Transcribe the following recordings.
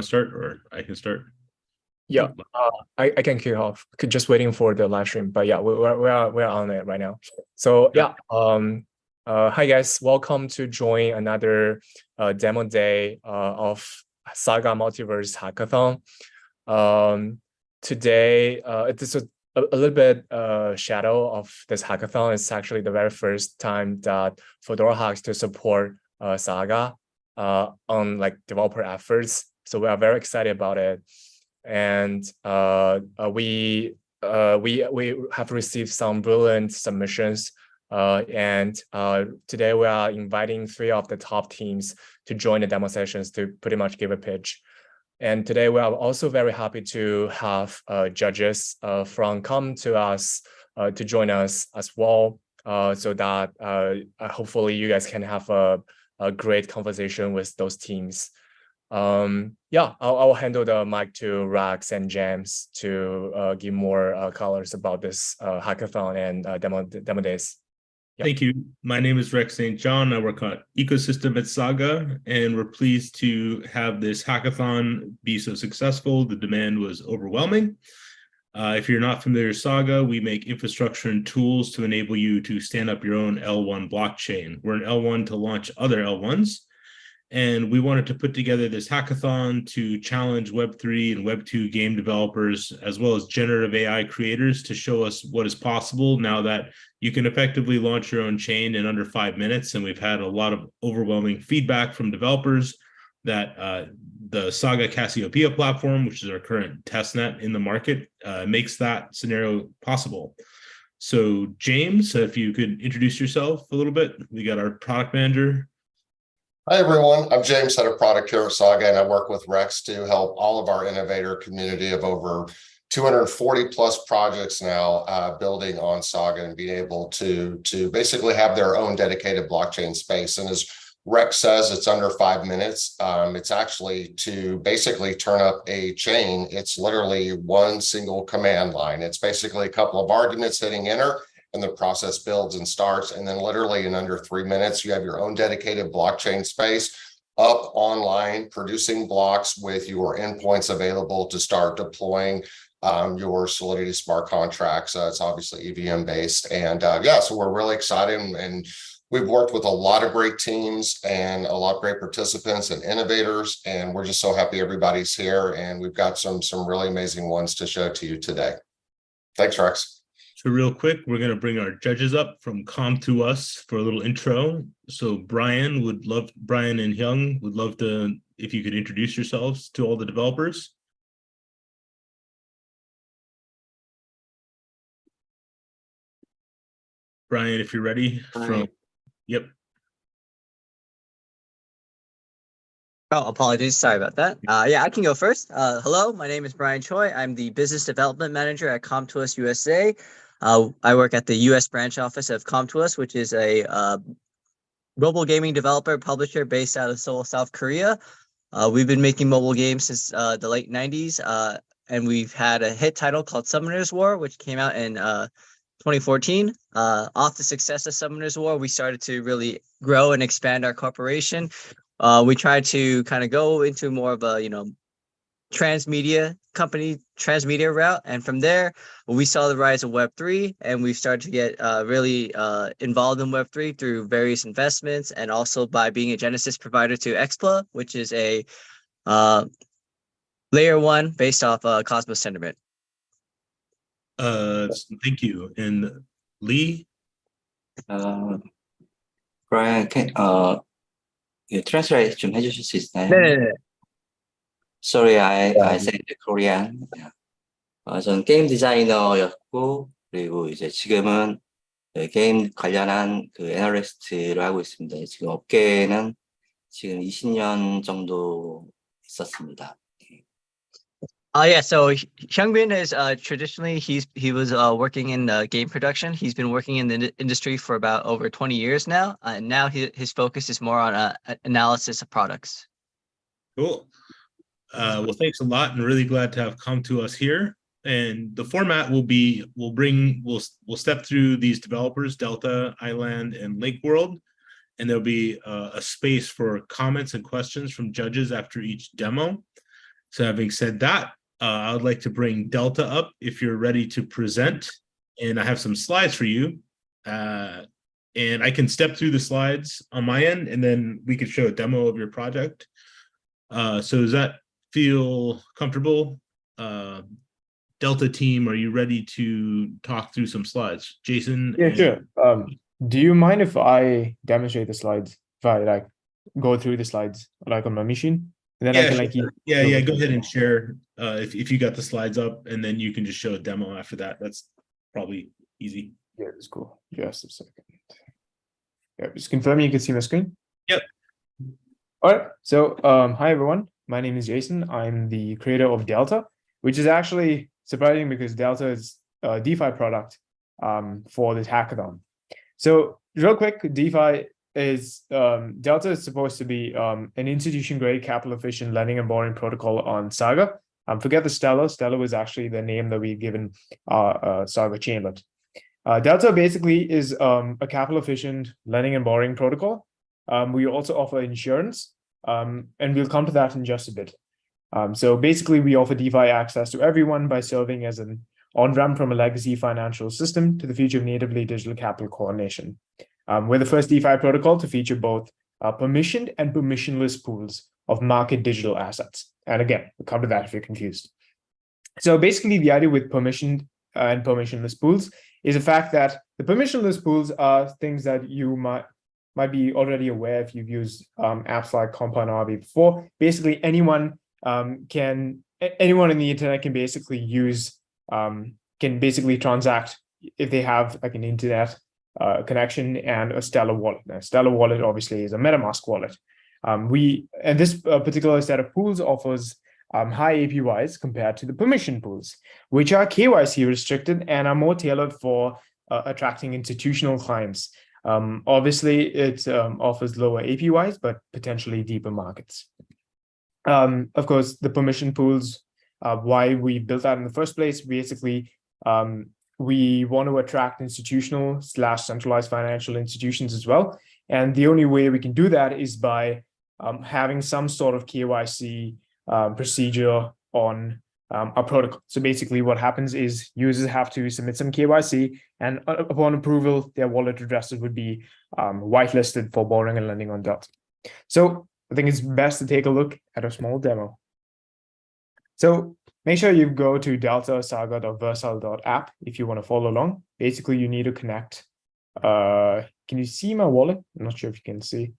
start, or I can start? Yeah, I can kick off. Just waiting for the live stream, but yeah, we're on it right now. So yeah, hi guys, welcome to join another demo day of Saga Multiverse Hackathon. Today, this is a little bit shadow of this hackathon. It's actually the very first time that for DoraHacks to support Saga on like developer efforts. So we are very excited about it. And we have received some brilliant submissions, and today we are inviting 3 of the top teams to join the demo sessions to pretty much give a pitch. And today we are also very happy to have judges from Com2uS to join us as well, so that hopefully you guys can have a great conversation with those teams. Yeah, I'll handle the mic to Rax and James to give more colors about this hackathon and demo days. Yep. Thank you. My name is Rex St. John. I work on ecosystem at Saga, and we're pleased to have this hackathon be so successful. The demand was overwhelming. If you're not familiar with Saga, we make infrastructure and tools to enable you to stand up your own L1 blockchain. We're an L1 to launch other L1s. And we wanted to put together this hackathon to challenge Web3 and Web2 game developers, as well as generative AI creators, to show us what is possible now that you can effectively launch your own chain in under 5 minutes. And we've had a lot of overwhelming feedback from developers that the Saga Cassiopeia platform, which is our current testnet in the market, makes that scenario possible. So James, if you could introduce yourself a little bit. We got our product manager. Hi, everyone. I'm James, head of product here at Saga, and I work with Rex to help all of our innovator community of over 240 plus projects now building on Saga and being able to basically have their own dedicated blockchain space. And as Rex says, it's under 5 minutes. It's actually to basically turn up a chain. It's literally one single command line. It's basically a couple of arguments hitting enter, and the process builds and starts. And then literally in under 3 minutes, you have your own dedicated blockchain space up online, producing blocks with your endpoints available to start deploying your Solidity smart contracts. It's obviously EVM based. And yeah, so we're really excited. And we've worked with a lot of great teams and a lot of great participants and innovators. And we're just so happy everybody's here. And we've got some really amazing ones to show to you today. Thanks, Rex. So real quick, we're going to bring our judges up from Com2uS for a little intro. So Brian and Hyung would love to, if you could introduce yourselves to all the developers. Brian, if you're ready. Yep. Oh, apologies. Sorry about that. Yeah, I can go first. Hello, my name is Brian Choi. I'm the Business Development Manager at Com2uS USA. I work at the US branch office of Com2uS, which is a mobile gaming developer publisher based out of Seoul, South Korea. We've been making mobile games since the late 90s, and we've had a hit title called Summoner's War, which came out in 2014. Off the success of Summoner's War, we started to really grow and expand our corporation. We tried to kind of go into more of a, transmedia route. And from there, we saw the rise of Web3, and we started to get really involved in Web3 through various investments, and also by being a Genesis provider to Expla, which is a layer 1 based off Cosmos Sentiment. Thank you. And Lee? Brian, translate 좀 해주실 수 있나요? 네. Sorry, I said Korean. 전 게임 디자이너였고, 그리고 이제 지금은 게임 관련한 그 애널리스트를 하고 있습니다. 지금 업계에는 지금 20년 정도 있었습니다. Yeah, so Hyungbin is traditionally he was working in game production. He's been working in the industry for about over 20 years now, and now his focus is more on analysis of products. Cool. Well, thanks a lot, and really glad to have Com2uS here. And the format will be we'll step through these developers, Delta, Island, and Lake World, and there'll be a space for comments and questions from judges after each demo. So having said that, I would like to bring Delta up if you're ready to present. And I have some slides for you. And I can step through the slides on my end, and then we could show a demo of your project. So does that feel comfortable? Delta team, are you ready to talk through some slides? Jason? Yeah, sure. Do you mind if I demonstrate the slides? If I like go through the slides like on my machine? And then I can like yeah, go ahead and share if you got the slides up, and then you can just show a demo after that. That's probably easy. Yeah, that's cool. Just a second. Yeah, just confirming you can see my screen. Yep. All right. So hi everyone. My name is Jason. I'm the creator of Delta, which is actually surprising because Delta is a DeFi product for this hackathon. So real quick, DeFi is Delta is supposed to be an institution-grade, capital-efficient lending and borrowing protocol on Saga. Forget the Stellar. Stellar was actually the name that we've given Saga Chainlet. Delta basically is a capital-efficient lending and borrowing protocol. We also offer insurance, and we'll come to that in just a bit. So basically, we offer DeFi access to everyone by serving as an on-ramp from a legacy financial system to the future of natively digital capital coordination. We're the first DeFi protocol to feature both permissioned and permissionless pools of market digital assets. And again, we'll come to that if you're confused. So basically, the idea with permissioned and permissionless pools is the fact that the permissionless pools are things that you might be already aware if you've used apps like Compound RV before. Basically, anyone in the internet can basically use can basically transact if they have like an internet connection and a Stellar wallet. Now, Stellar wallet obviously is a MetaMask wallet. And this particular set of pools offers high APYs compared to the permission pools, which are KYC restricted and are more tailored for attracting institutional clients. Obviously, it offers lower APYs, but potentially deeper markets. Of course, the permission pools, why we built that in the first place, basically, we want to attract institutional / centralized financial institutions as well. And the only way we can do that is by having some sort of KYC procedure on our protocol. So basically what happens is users have to submit some KYC, and upon approval, their wallet addresses would be whitelisted for borrowing and lending on Delta. So I think it's best to take a look at a small demo. So make sure you go to deltasaga.versal.app if you want to follow along. Basically, you need to connect. Can you see my wallet? I'm not sure if you can see.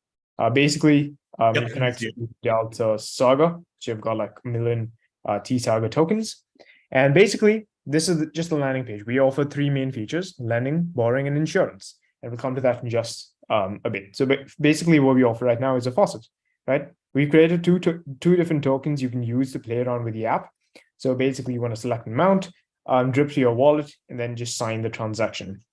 Basically, you connect to Delta Saga. So you've got like 1 million T-Saga tokens. And basically, this is just the landing page. We offer 3 main features: lending, borrowing, and insurance. And we'll come to that in just a bit. So basically, what we offer right now is a faucet, right? We created two different tokens you can use to play around with the app. So basically, you want to select an amount, drip to your wallet, and then just sign the transaction,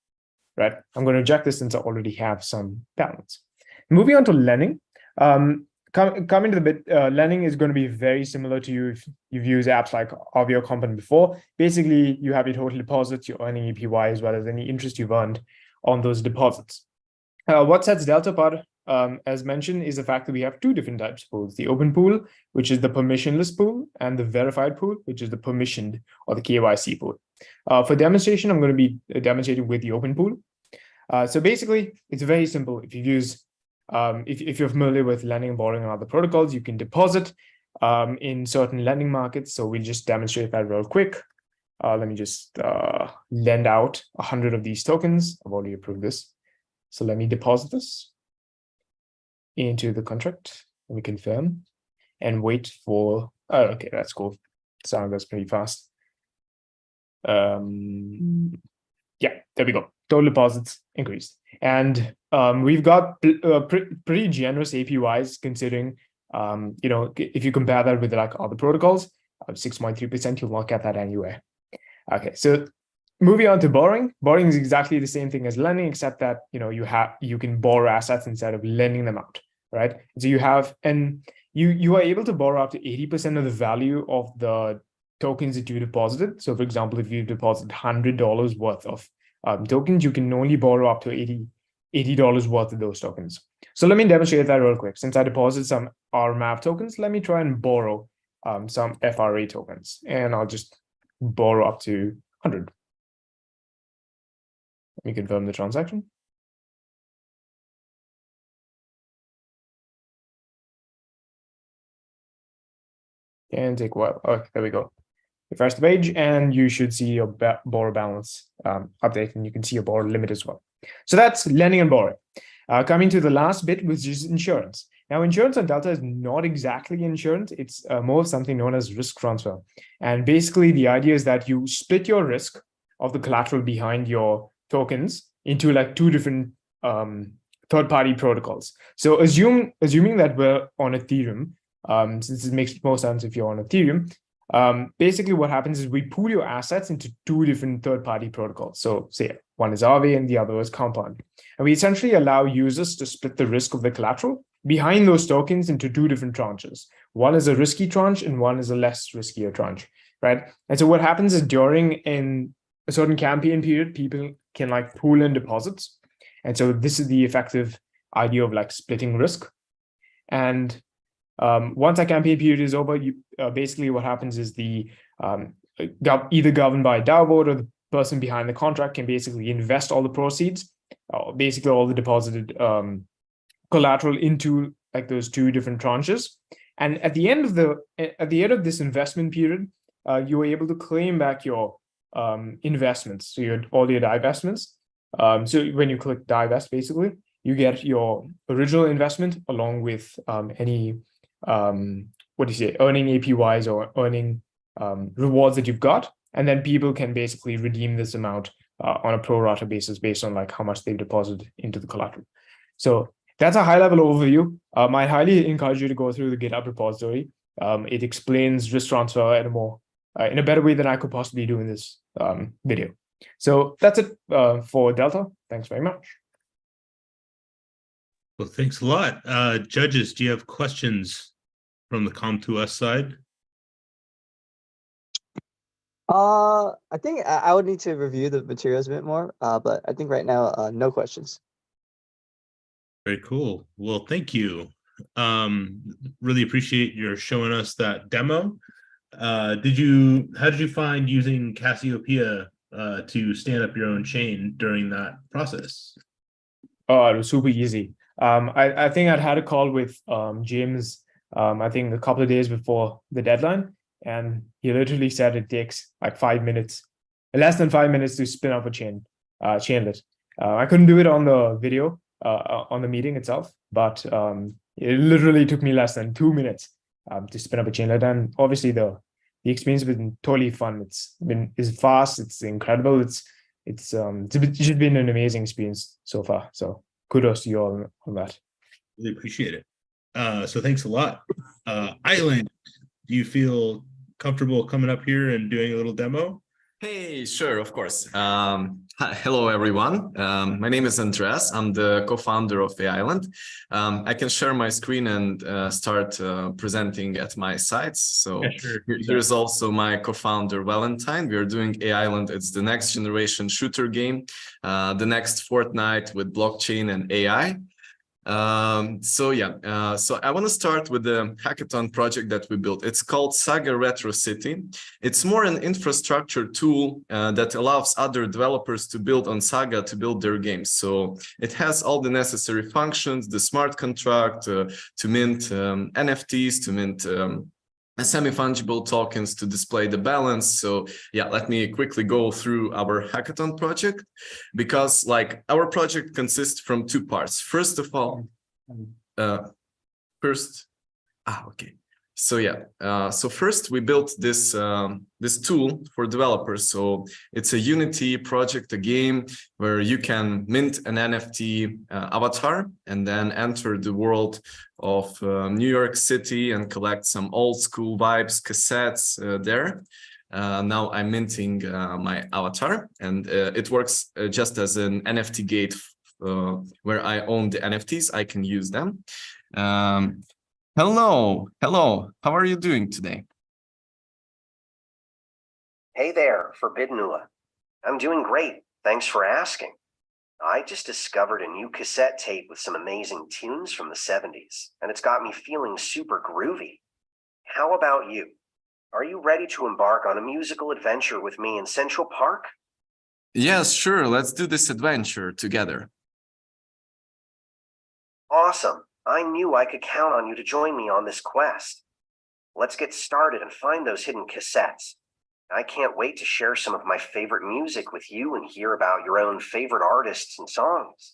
right? I'm going to reject this since I already have some balance. Moving on to lending. Coming to the bit, lending is going to be very similar to you if you've used apps like XAVIER Compound before. Basically, you have your total deposits, your earning APY, as well as any interest you've earned on those deposits. What sets Delta apart, as mentioned, is the fact that we have 2 different types of pools: the open pool, which is the permissionless pool, and the verified pool, which is the permissioned or the KYC pool. For demonstration, I'm going to be demonstrating with the open pool. So basically, it's very simple. If you use if you're familiar with lending and borrowing and other protocols, you can deposit in certain lending markets. So we'll just demonstrate that real quick. Let me just lend out 100 of these tokens. I've already approved this. So let me deposit this into the contract. Let me confirm and wait for, oh, okay, that's cool. Sound goes pretty fast. Yeah, there we go. Total deposits increased. And we've got pretty generous APYs considering, you know, if you compare that with like other protocols, 6.3%, you'll not get that anywhere. Okay, so moving on to borrowing. Borrowing is exactly the same thing as lending, except that, you know, you can borrow assets instead of lending them out, right? So you have, and you are able to borrow up to 80% of the value of the tokens that you deposited. So for example, if you deposit $100 worth of tokens, you can only borrow up to $80 worth of those tokens. So let me demonstrate that real quick. Since I deposited some RMAP tokens, let me try and borrow some FRA tokens, and I'll just borrow up to 100. Let me confirm the transaction. And take a while. Okay, there we go. Refresh the page, and you should see your borrow balance update, and you can see your borrow limit as well. So that's lending and borrowing. Coming to the last bit, which is insurance. Now, insurance on Delta is not exactly insurance. It's more of something known as risk transfer. And basically, the idea is that you split your risk of the collateral behind your tokens into like two different third-party protocols. So assuming that we're on Ethereum, since it makes more sense if you're on Ethereum, basically what happens is we pool your assets into two different third-party protocols. So say one is Aave and the other is Compound. And we essentially allow users to split the risk of the collateral behind those tokens into two different tranches. One is a risky tranche and one is a less riskier tranche, right? And so what happens is during a certain campaign period, people can like pool in deposits. And so this is the effective idea of like splitting risk. And once that campaign period is over, you basically what happens is the either governed by a DAO vote or the person behind the contract can basically invest all the proceeds, basically all the deposited collateral into like those two different tranches. And at the end of this investment period, you are able to claim back your investments, so all your divestments. So when you click divest, basically, you get your original investment along with any earning APYs or earning rewards that you've got, and then people can basically redeem this amount on a pro rata basis based on like how much they've deposited into the collateral. So that's a high level overview. I highly encourage you to go through the GitHub repository. It explains risk transfer in a better way than I could possibly do in this video. So that's it for Delta. Thanks very much. Well, thanks a lot. Judges, do you have questions from the Com2uS side? I think I would need to review the materials a bit more, but I think right now, no questions. Very cool. Well, thank you. Really appreciate your showing us that demo. How did you find using Cassiopeia to stand up your own chain during that process? Oh, it was super easy. I think I'd had a call with James, I think a couple of days before the deadline, and he literally said it takes like 5 minutes, less than 5 minutes to spin up a chainlet. I couldn't do it on the video, on the meeting itself, but it literally took me less than 2 minutes to spin up a chainlet. And obviously the experience has been totally fun. It's fast, it's incredible. It's just been an amazing experience so far. So kudos to you all on that. Really appreciate it. So thanks a lot. Island, do you feel comfortable coming up here and doing a little demo? Hey, sure, of course. Hello, everyone. My name is Andres. I'm the co-founder of Island. I can share my screen and start presenting at my sites. So yeah, sure. Here's also my co-founder, Valentine. We are doing Island. It's the next generation shooter game, the next Fortnite with blockchain and AI. So I want to start with the hackathon project that we built. It's called Saga Retro City. It's more an infrastructure tool that allows other developers to build on Saga to build their games. So it has all the necessary functions, the smart contract to mint NFTs, to mint semi-fungible tokens to display the balance. So yeah, let me quickly go through our hackathon project, because like our project consists from two parts. First of all, so first we built this this tool for developers. So it's a Unity project, a game where you can mint an NFT avatar and then enter the world of New York City and collect some old school vibes cassettes there. Now I'm minting my avatar, and it works just as an NFT gate where I own the NFTs. I can use them. Hello, how are you doing today? Hey there, Forbidden Ua. I'm doing great, thanks for asking. I just discovered a new cassette tape with some amazing tunes from the 70s, and it's got me feeling super groovy. How about you? Are you ready to embark on a musical adventure with me in Central Park? Yes, sure. Let's do this adventure together. Awesome. I knew I could count on you to join me on this quest. Let's get started and find those hidden cassettes. I can't wait to share some of my favorite music with you and hear about your own favorite artists and songs.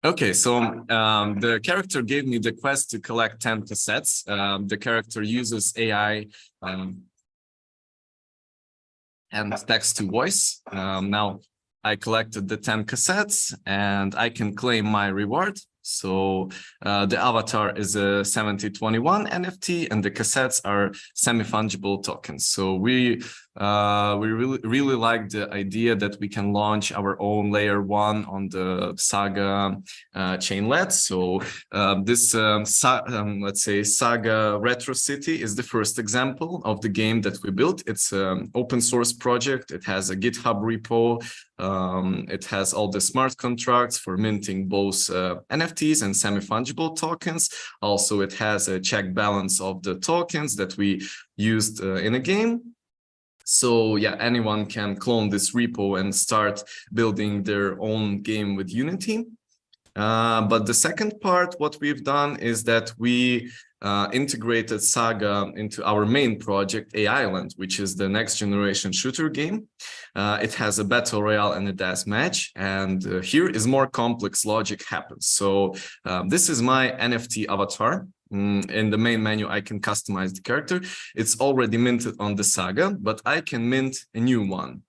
Okay, so the character gave me the quest to collect 10 cassettes. The character uses AI and text to voice. Now I collected the 10 cassettes and I can claim my reward. So the avatar is a 7021 NFT and the cassettes are semi-fungible tokens. So we really like the idea that we can launch our own layer 1 on the Saga chainlet. So this let's say Saga Retro City is the first example of the game that we built. It's an open source project. It has a GitHub repo. It has all the smart contracts for minting both NFTs and semi-fungible tokens. Also, it has a check balance of the tokens that we used in a game. So yeah, anyone can clone this repo and start building their own game with Unity. But the second part, what we've done is that we integrated Saga into our main project, AI Island, which is the next generation shooter game. It has a battle royale and a deathmatch, and here is more complex logic happens. So this is my NFT avatar. In the main menu, I can customize the character. It's already minted on the Saga, but I can mint a new one.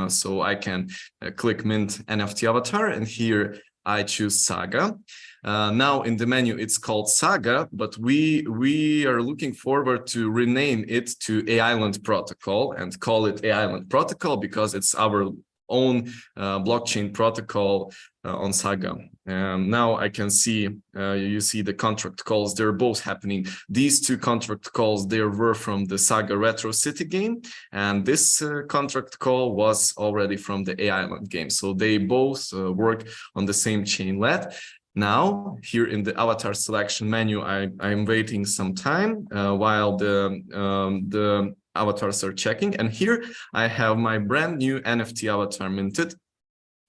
So I can click mint NFT avatar, and here I choose Saga. Now in the menu, it's called Saga, but we are looking forward to rename it to AI Island Protocol and call it AI Island Protocol because it's our own blockchain protocol on Saga. Now I can see, you see the contract calls, they're both happening. These two contract calls, they were from the Saga Retro City game, and this contract call was already from the AI Island game. So they both work on the same chainlet. Now, here in the avatar selection menu, I'm waiting some time while the avatars are checking. And here I have my brand new NFT avatar minted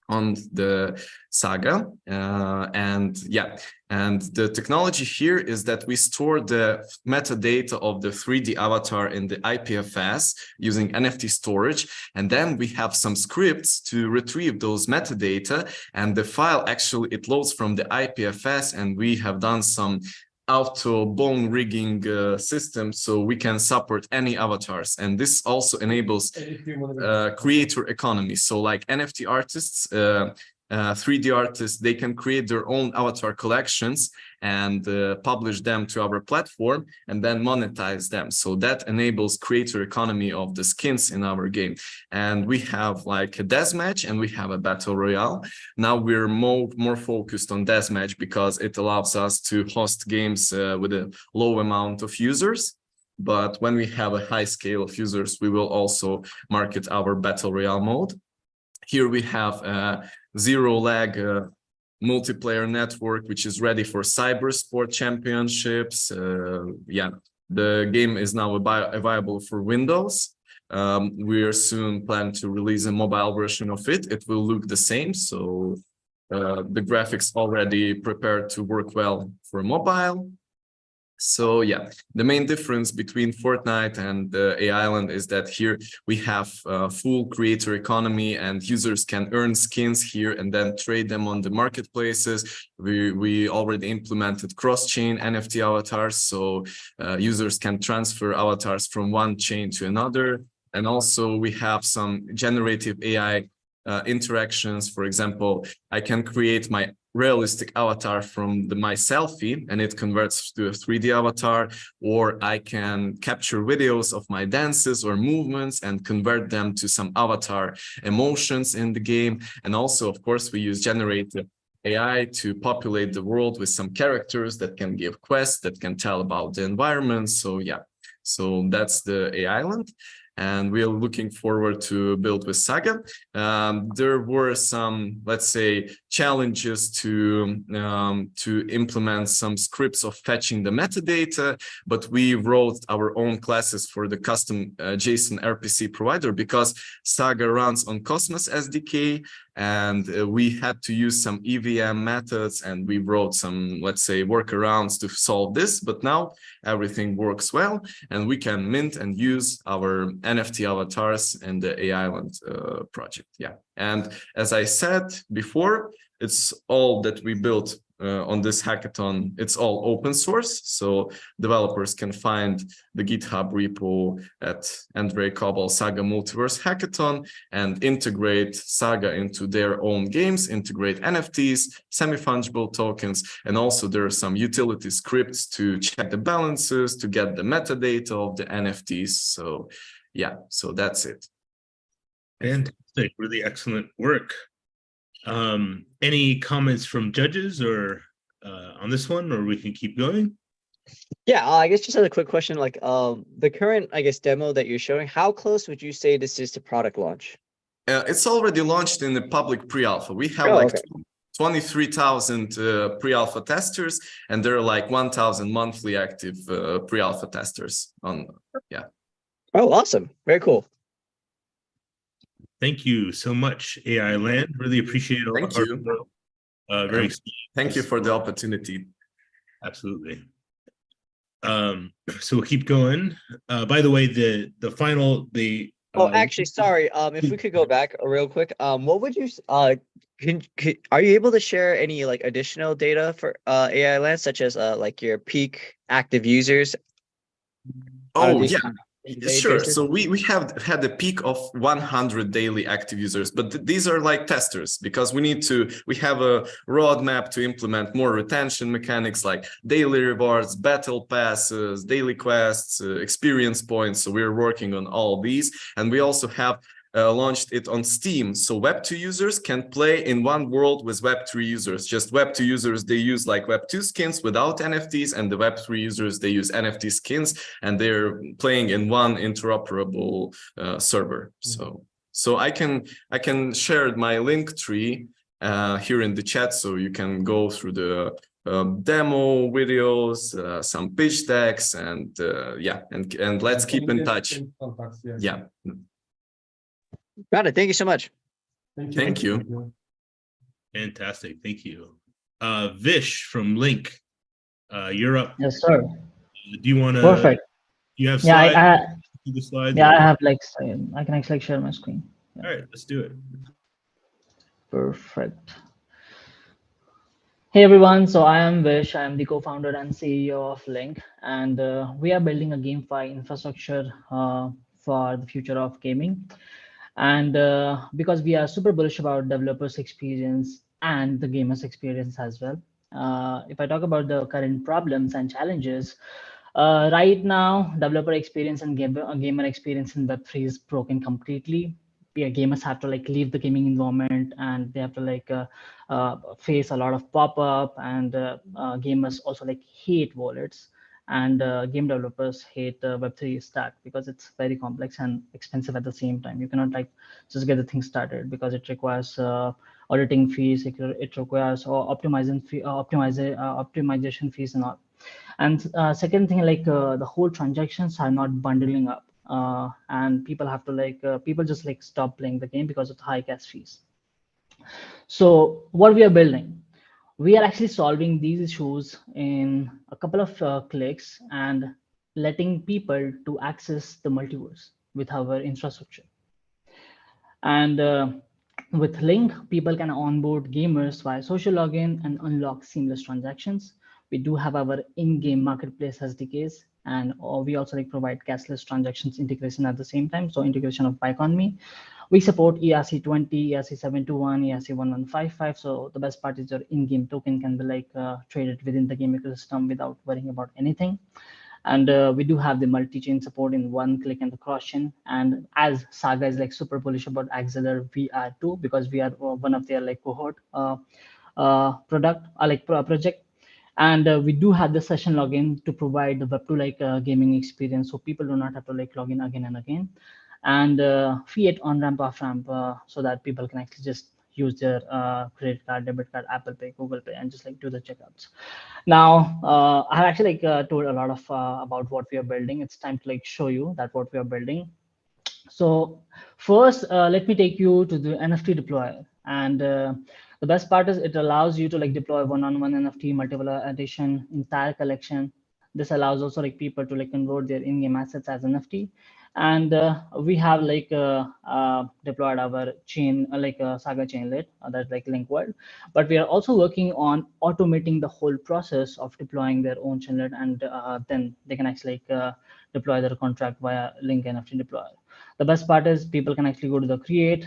on the Saga. And the technology here is that we store the metadata of the 3D avatar in the IPFS using NFT storage. And then we have some scripts to retrieve those metadata. And the file actually, it loads from the IPFS, and we have done some auto bone rigging system, so we can support any avatars, and this also enables creator economy. So like NFT artists, 3D artists, they can create their own avatar collections and publish them to our platform and then monetize them. So that enables creator economy of the skins in our game. And we have like a deathmatch and we have a battle royale. Now we're more focused on deathmatch because it allows us to host games with a low amount of users. But when we have a high scale of users, we will also market our battle royale mode. Here we have a zero lag multiplayer network, which is ready for cyber sport championships. The game is now available for Windows. We are soon planning to release a mobile version of it. It will look the same. So the graphics already prepared to work well for mobile. So yeah, the main difference between Fortnite and AI Island is that here we have full creator economy and users can earn skins here and then trade them on the marketplaces. We already implemented cross-chain NFT avatars, so users can transfer avatars from one chain to another. And also we have some generative AI interactions. For example, I can create my realistic avatar from my selfie and it converts to a 3D avatar, or I can capture videos of my dances or movements and convert them to some avatar emotions in the game. And also, of course, we use generative AI to populate the world with some characters that can give quests, that can tell about the environment. So yeah, so that's the AI Island. and we are looking forward to build with Saga. There were some, let's say, challenges to implement some scripts of fetching the metadata, but we wrote our own classes for the custom JSON RPC provider because Saga runs on Cosmos SDK, and we had to use some EVM methods, and we wrote some, let's say, workarounds to solve this. But now everything works well, and we can mint and use our NFT avatars in the AI Island project. Yeah, and as I said before, it's all that we built on this hackathon. It's all open source, so developers can find the GitHub repo at Andrei Kobal Saga Multiverse Hackathon and integrate Saga into their own games, integrate NFTs, semi-fungible tokens, and also there are some utility scripts to check the balances, to get the metadata of the NFTs. So yeah, so that's it. Fantastic, really excellent work. Any comments from judges or on this one, or we can keep going? Yeah, I guess just as a quick question, like the current, I guess, demo that you're showing, how close would you say this is to product launch? It's already launched in the public pre-alpha. We have 23,000 pre-alpha testers, and there are like 1,000 monthly active pre-alpha testers on. Yeah. Oh, awesome! Very cool. Thank you so much, AI Land. Really appreciate it. Thank you. Very excited. Thank you for the opportunity. Absolutely. So we'll keep going. By the way, the final Oh, actually, sorry. If we could go back real quick, what would you are you able to share any like additional data for AI Land, such as like your peak active users? Oh yeah. Sure. So we have had a peak of 100 daily active users, but these are like testers because we have a roadmap to implement more retention mechanics like daily rewards, battle passes, daily quests, experience points. So we're working on all these, and we also have launched it on Steam, so Web2 users can play in one world with Web3 users. Just Web2 users, they use like Web2 skins without NFTs, and the Web3 users, they use NFT skins, and they're playing in one interoperable server. So I can share my link tree here in the chat, so you can go through the demo videos, some pitch decks, and yeah, and let's keep in touch. Yeah. Got it. Thank you so much. Thank you. Fantastic. Thank you. Vish from Link, you're up. Yes, sir. Do you want to? Perfect. You have slides? The slides. Yeah, I have like I can actually share my screen. Yeah. All right, let's do it. Perfect. Hey everyone, so I am Vish. I am the co-founder and CEO of Link, and we are building a GameFi infrastructure for the future of gaming. And because we are super bullish about developers' experience and the gamers' experience as well. If I talk about the current problems and challenges, right now, developer experience and gamer experience in Web3 is broken completely. Gamers have to like leave the gaming environment, and they have to like face a lot of pop-up, and gamers also like hate wallets. And game developers hate the Web3 stack because it's very complex and expensive at the same time. You cannot like just get the thing started because it requires auditing fees, it requires optimization fees and all. And second thing, like the whole transactions are not bundling up, and people have to like people just like stop playing the game because of the high gas fees. So what we are building, we are actually solving these issues in a couple of clicks and letting people to access the multiverse with our infrastructure. And with Link, people can onboard gamers via social login and unlock seamless transactions. We do have our in-game marketplace SDKs, and we also like provide cashless transactions integration at the same time. So integration of BuyConMe. We support ERC20, ERC721, ERC1155. So the best part is your in-game token can be like traded within the game ecosystem without worrying about anything. And we do have the multi-chain support in one click and the cross-chain. And as Saga is like super bullish about XAVIER, we are too, because we are one of their like cohort project. And we do have the session login to provide the Web2 like gaming experience, so people do not have to like log in again and again. and create on-ramp, off-ramp, so that people can actually just use their credit card, debit card, Apple Pay, Google Pay, and just like do the checkouts. Now, I have actually told a lot of about what we are building. It's time to like show you that what we are building. So first, let me take you to the NFT deployer. And the best part is it allows you to like deploy one-on-one NFT, multiple edition, entire collection. This allows also like people to like convert their in-game assets as NFT. And we have like deployed our chain, Saga Chainlet, that's like Link World. But we are also working on automating the whole process of deploying their own chainlet, and then they can actually deploy their contract via Link NFT deployer. The best part is people can actually go to the create.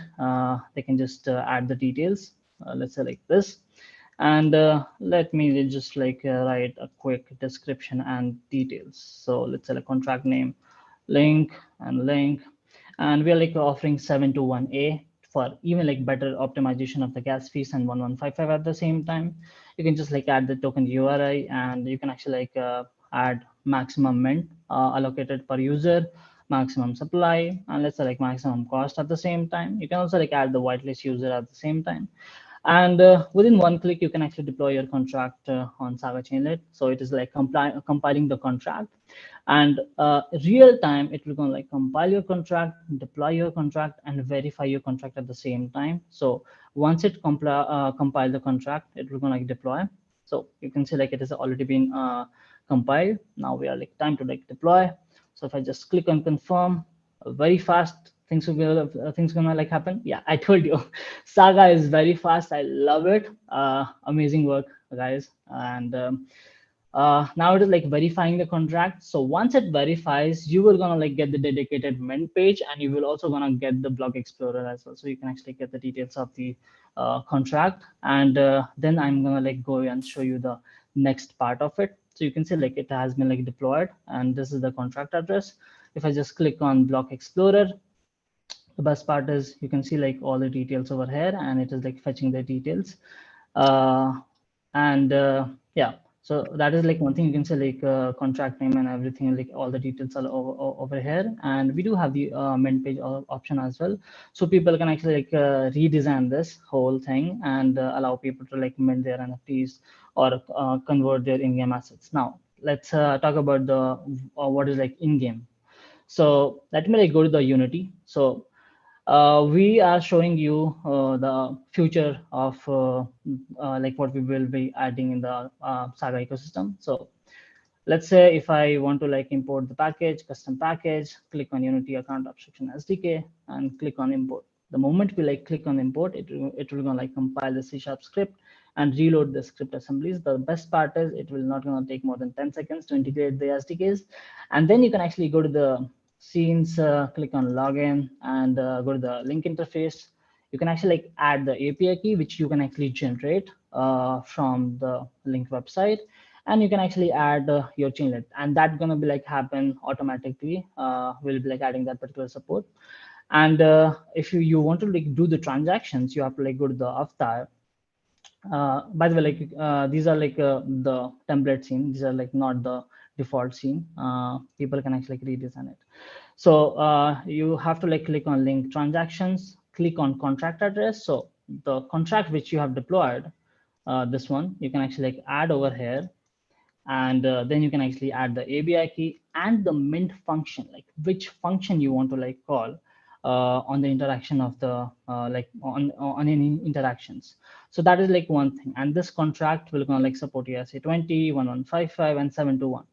They can just add the details. Let's say like this. And let me just like write a quick description and details. So let's say a contract name, link and link. And we are like offering 721A for even like better optimization of the gas fees and 1155 at the same time. You can just like add the token URI, and you can actually like add maximum mint allocated per user, maximum supply, and let's say like maximum cost at the same time. You can also like add the whitelist user at the same time. And within one click, you can actually deploy your contract on Saga Chainlet. So it is like compiling the contract, and real time, it will go like compile your contract, deploy your contract, and verify your contract at the same time. So once it compile the contract, it will go like deploy. So you can see like it has already been compiled. Now we are like time to like deploy. So if I just click on confirm, very fast, things gonna like happen. Yeah, I told you, Saga is very fast. I love it. Amazing work, guys. And now it is like verifying the contract. So once it verifies, you will gonna like get the dedicated mint page, and you will also gonna get the block explorer as well. So you can actually get the details of the contract, and then I'm gonna like go and show you the next part of it. So you can see like it has been like deployed, and this is the contract address. If I just click on block explorer, the best part is you can see like all the details over here, and it is like fetching the details. And yeah, so that is like one thing. You can say like contract name and everything, like all the details are over here. And we do have the mint page option as well, so people can actually like redesign this whole thing and allow people to like mint their NFTs or convert their in-game assets. Now let's talk about the what is like in-game. So let me like go to the Unity. So we are showing you the future of like what we will be adding in the Saga ecosystem. So let's say if I want to like import the package, custom package, click on Unity account abstraction SDK and click on import. The moment we like click on import, it will gonna like compile the C# script and reload the script assemblies. The best part is it will not gonna take more than 10 seconds to integrate the SDKs. And then you can actually go to the scenes, click on login, and go to the link interface. You can actually like add the API key, which you can actually generate from the link website, and you can actually add your chainlet, and that's gonna be like happen automatically. We'll be like adding that particular support. And if you want to like do the transactions, you have to like go to the avatar. By the way, like these are like the template scene. These are like not the default scene. People can actually redesign it. So you have to like click on link transactions, click on contract address. So the contract which you have deployed, this one, you can actually like add over here. And then you can actually add the ABI key and the mint function, like which function you want to like call on the interaction of the like on any interactions. So that is like one thing. And this contract will gonna like support ERC 20, 1155, and 721.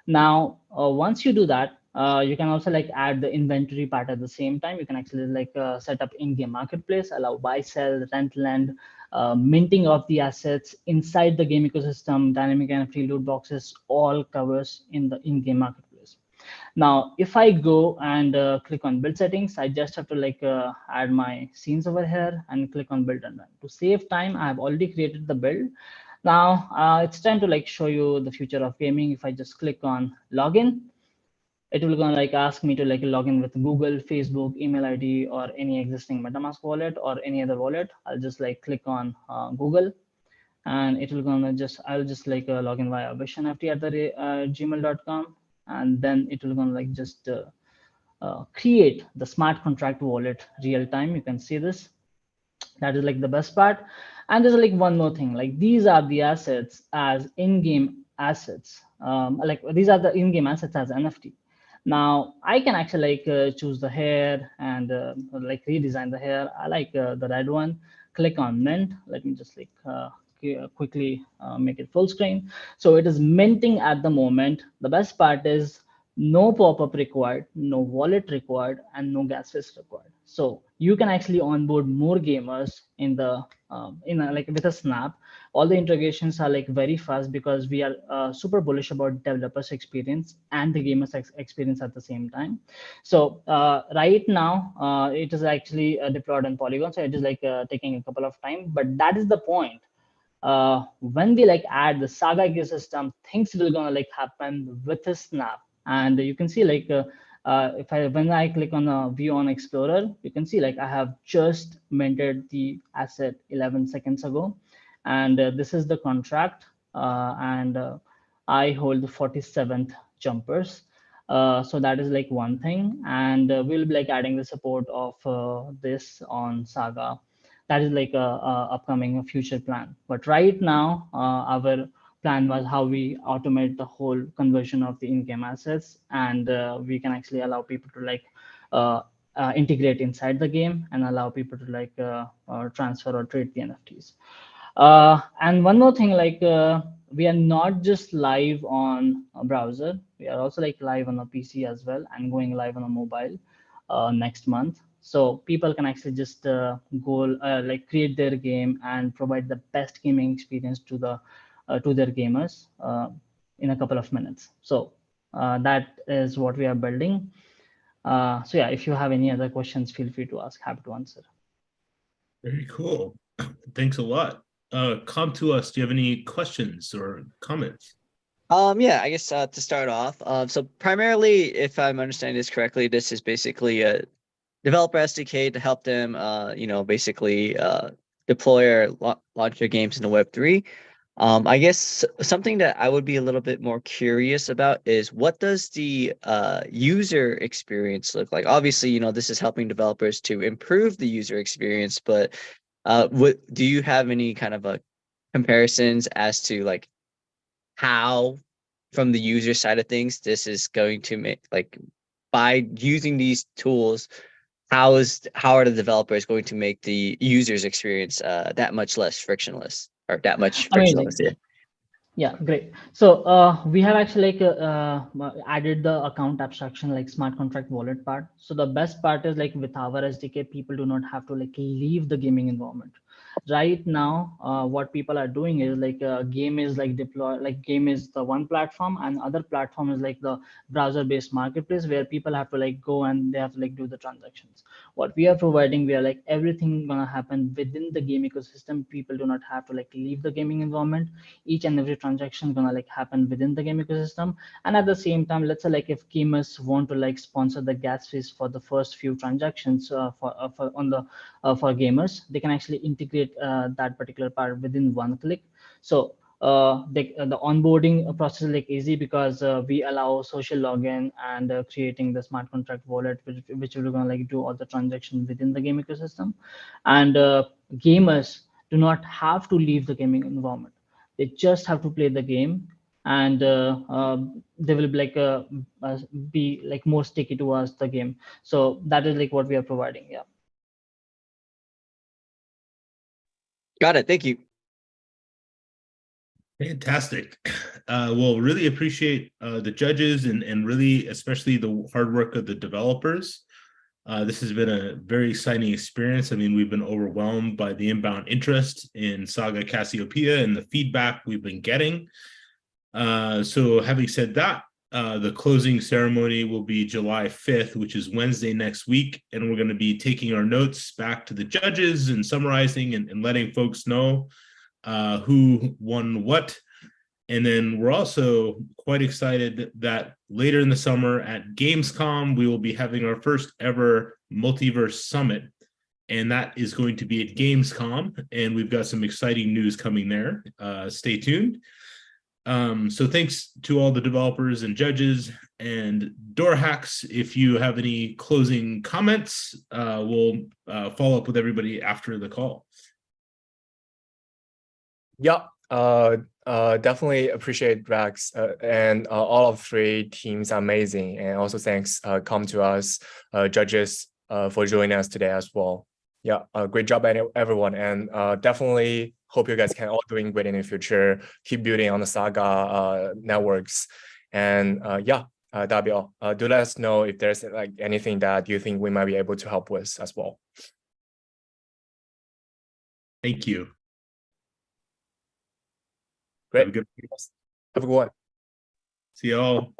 Now, once you do that, you can also like add the inventory part at the same time. You can actually like set up in-game marketplace, allow buy, sell, rent, lend, minting of the assets inside the game ecosystem, dynamic NFT loot boxes, all covers in the in-game marketplace. Now, if I go and click on build settings, I just have to like add my scenes over here and click on build and run. To save time, I have already created the build. Now it's time to like show you the future of gaming. If I just click on login, it will gonna like ask me to like log in with Google, Facebook, email ID, or any existing MetaMask wallet or any other wallet. I'll just like click on Google, and it will gonna just I'll just like log in via vishnft@gmail.com, and then it will gonna like just create the smart contract wallet real time. You can see this. That is like the best part. And there's like one more thing, like these are the assets as in-game assets. Like these are the in-game assets as NFT. Now I can actually like choose the hair and like redesign the hair. I like the red one. Click on mint. Let me just like quickly make it full screen. So it is minting at the moment. The best part is no pop-up required, no wallet required, and no gas fees required. So you can actually onboard more gamers in the like with a snap. All the integrations are like very fast because we are super bullish about developers experience and the gamers experience at the same time. So right now it is actually deployed on Polygon, so it is like taking a couple of time, but that is the point. When we like add the Saga ecosystem, things will gonna like happen with a snap. And you can see like when I click on a view on Explorer, you can see like I have just minted the asset 11 seconds ago, and this is the contract, and I hold the 47th jumpers. So that is like one thing, and we'll be like adding the support of this on Saga. That is like a upcoming future plan. But right now, our plan was how we automate the whole conversion of the in-game assets, and we can actually allow people to like integrate inside the game and allow people to like transfer or trade the NFTs. And one more thing, like we are not just live on a browser, we are also like live on a PC as well, and going live on a mobile next month. So people can actually just go like create their game and provide the best gaming experience to the to their gamers in a couple of minutes. So that is what we are building. So yeah, if you have any other questions, feel free to ask. Happy to answer. Very cool. Thanks a lot. Com2uS, do you have any questions or comments? Yeah, I guess to start off, so primarily, if I'm understanding this correctly, this is basically a developer SDK to help them, you know, basically deploy or launch their games into Web3. I guess something that I would be a little bit more curious about is what does the user experience look like? Obviously, you know, this is helping developers to improve the user experience, but do you have any kind of comparisons as to like how, from the user side of things, this is going to make, like, by using these tools, how are the developers going to make the user's experience that much less frictionless, or that much Amazing. frictionless? Yeah, great. So we have actually like added the account abstraction, like smart contract wallet part. So the best part is like with our SDK, people do not have to like leave the gaming environment. Right now, what people are doing is like game is like deploy, like game is the one platform, and other platform is like the browser-based marketplace where people have to like go and they have to like do the transactions. What we are providing, we are like everything gonna happen within the game ecosystem. People do not have to like leave the gaming environment. Each and every transaction gonna like happen within the game ecosystem. And at the same time, let's say like if gamers want to like sponsor the gas fees for the first few transactions for gamers, they can actually integrate that particular part within one click. So the onboarding process is like easy because we allow social login and creating the smart contract wallet, which we're gonna like do all the transactions within the game ecosystem. And gamers do not have to leave the gaming environment. They just have to play the game, and they will be like be like more sticky towards the game. So that is like what we are providing. Yeah. Got it. Thank you. Fantastic. Well, really appreciate the judges and really especially the hard work of the developers. This has been a very exciting experience. I mean, we've been overwhelmed by the inbound interest in Saga Cassiopeia and the feedback we've been getting. So having said that, the closing ceremony will be July 5th, which is Wednesday next week. And we're going to be taking our notes back to the judges and summarizing and letting folks know who won what. And then we're also quite excited that later in the summer at Gamescom, we will be having our first ever Multiverse Summit. And that is going to be at Gamescom. And we've got some exciting news coming there. Stay tuned. So thanks to all the developers and judges and DoraHacks. If you have any closing comments, we'll follow up with everybody after the call. Yeah, definitely appreciate Rex and all of three teams are amazing. And also thanks Com2uS judges for joining us today as well. Yeah, great job everyone, and definitely hope you guys can all doing great in the future. Keep building on the Saga networks, and yeah, that'll be all. Do let us know if there's like anything that you think we might be able to help with as well. Thank you. Great. Have a good one. See y'all later.